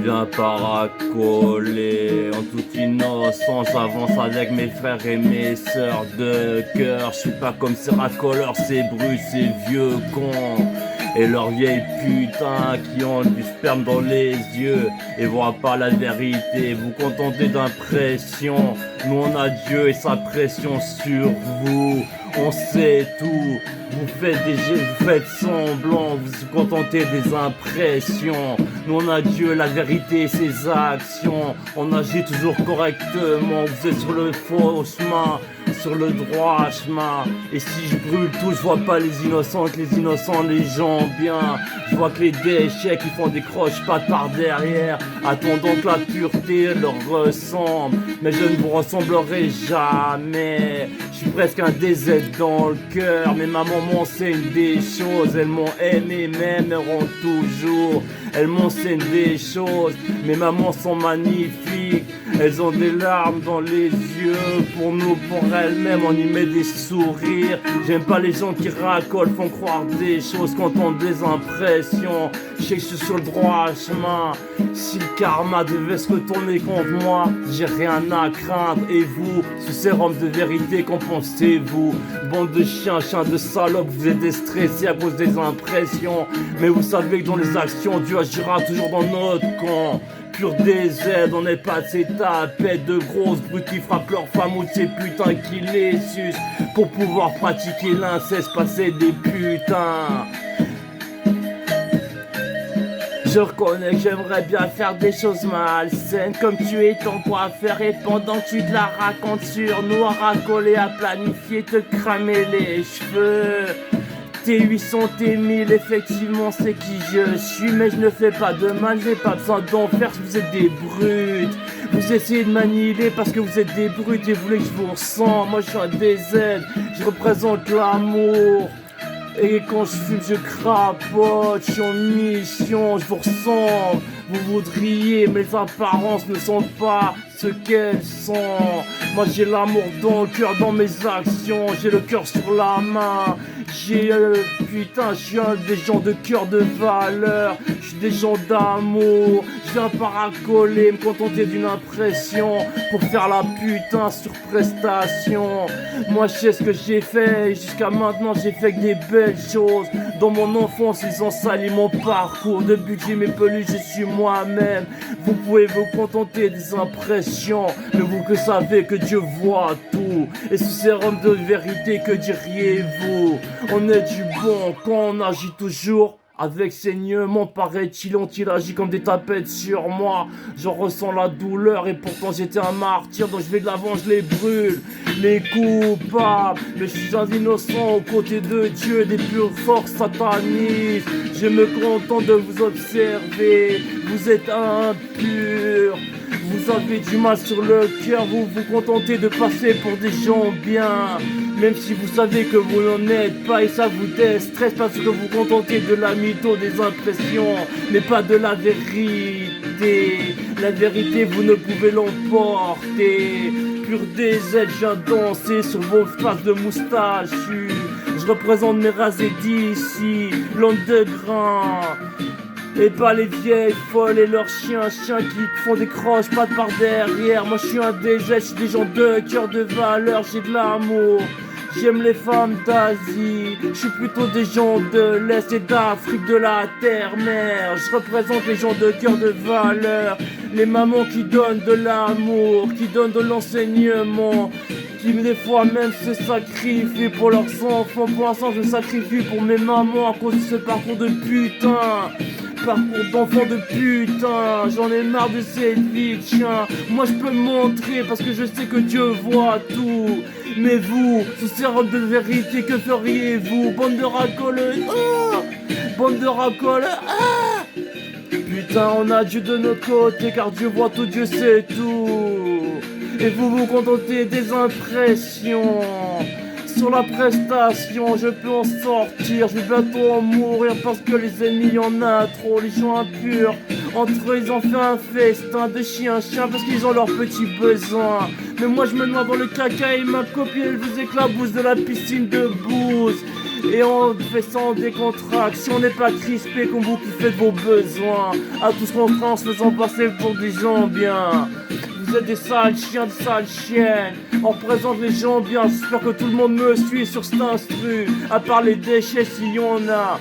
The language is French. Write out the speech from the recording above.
viens paracoler. En toute innocence, j'avance avec mes frères et mes sœurs de cœur. Je suis pas comme ces racoleurs, ces brus, ces vieux cons. Et leurs vieilles putains qui ont du sperme dans les yeux et voient pas la vérité. Vous contentez d'impression. Nous on a Dieu et sa pression sur vous. On sait tout. Vous faites des jets, vous faites semblant. Vous vous contentez des impressions. Nous on a Dieu, la vérité et ses actions. On agit toujours correctement. Vous êtes sur le faux chemin, sur le droit chemin. Et si je brûle tout, je vois pas les innocents les gens bien. Je vois que les déchets qui font des croche-pattes par derrière. Attendons que la pureté leur ressemble. Mais je ne vous ressemblerai jamais. Je suis presque un DZ dans le cœur. Mes mamans m'enseignent des choses. Elles m'ont aimé, m'aimeront toujours. Elles m'enseignent des choses. Mes mamans sont magnifiques. Elles ont des larmes dans les yeux. Pour nous, pour elles-mêmes, on y met des sourires. J'aime pas les gens qui racolent, font croire des choses, contentent des impressions. Je sais que je suis sur le droit chemin. Si le karma devait se retourner contre moi, j'ai rien à craindre. Et vous, ce sérum de vérité, qu'en pensez-vous? Bande de chiens, chiens de salopes, vous êtes stressés à cause des impressions. Mais vous savez que dans les actions, Dieu agira toujours dans notre camp. Pur DZ, on n'est pas de ces tapettes de grosses brutes qui frappent leurs femmes ou de ces putains qui les sucent pour pouvoir pratiquer l'inceste, passer des putains. Je reconnais que j'aimerais bien faire des choses malsaines, comme tuer ton coiffeur et pendant que tu te la racontes sur nous, à racoler, à planifier, te cramer les cheveux. T800, T1000, effectivement c'est qui je suis, mais je ne fais pas de mal, j'ai pas besoin d'en faire, vous êtes des brutes. Vous essayez de m'annihiler parce que vous êtes des brutes et vous voulez que je vous ressente. Moi je suis un DZ, je représente l'amour. Et quand je fume, je crapote, je suis en mission, je vous ressemble. Vous voudriez, mais les apparences ne sont pas ce qu'elles sont. Moi j'ai l'amour dans le cœur, dans mes actions, j'ai le cœur sur la main. Putain, je suis un des gens de cœur de valeur. Je suis des gens d'amour. Je viens paracoler, me contenter d'une impression pour faire la putain sur prestation. Moi je sais ce que j'ai fait. Jusqu'à maintenant j'ai fait que des belles choses. Dans mon enfance ils ont sali mon parcours. Depuis que j'ai mes peluches je suis moi-même. Vous pouvez vous contenter des impressions, mais vous que savez que Dieu voit tout. Et ce sérum de vérité, que diriez-vous? On est du bon quand on agit toujours avec saignement, paraît-il, ont-ils agi comme des tapettes sur moi. J'en ressens la douleur et pourtant j'étais un martyr, donc je vais de l'avant, je les brûle, les coupables. Mais je suis un innocent aux côtés de Dieu, des pures forces satanistes. Je me contente de vous observer, vous êtes impurs. Vous avez du mal sur le cœur, vous vous contentez de passer pour des gens bien. Même si vous savez que vous n'en êtes pas et ça vous déstresse parce que vous contentez de la mytho, des impressions, mais pas de la vérité. La vérité vous ne pouvez l'emporter. Pur DZ, je viens danser sur vos faces de moustachus. Je représente mes rasés d'ici, l'underground. Et pas les vieilles folles et leurs chiens qui font des croches pattes par derrière. Moi je suis un DZ, je suis des gens de cœur de valeur, j'ai de l'amour. J'aime les femmes d'Asie, je suis plutôt des gens de l'Est et d'Afrique, de la terre-mère. Je représente les gens de cœur de valeur, les mamans qui donnent de l'amour, qui donnent de l'enseignement, qui des fois même se sacrifient pour leurs enfants. Pour l'instant je me sacrifie pour mes mamans à cause de ce parcours de putain. Parcours d'enfant de putain, j'en ai marre de cette vie de chien. Moi je peux me montrer parce que je sais que Dieu voit tout. Mais vous, ce sérum de vérité, que feriez-vous? Bande de racoleux, bande de racoleux, Putain, on a Dieu de notre côté car Dieu voit tout, Dieu sait tout. Et vous vous contentez des impressions. Sur la prestation, je peux en sortir, je vais bientôt en mourir parce que les ennemis y en a trop, les gens impurs. Entre eux ils ont fait un festin de chien parce qu'ils ont leurs petits besoins. Mais moi je me noie dans le caca et ma copine elle vous éclabousse de la piscine de bouse. Et on fait sans décontraction, on n'est pas crispé comme vous qui faites vos besoins. À tous contrats en se faisant passer pour des gens bien. Vous êtes des sales chiens, des sales chiennes. On représente les gens bien, j'espère que tout le monde me suit sur cet instru. À part les déchets s'il y en a.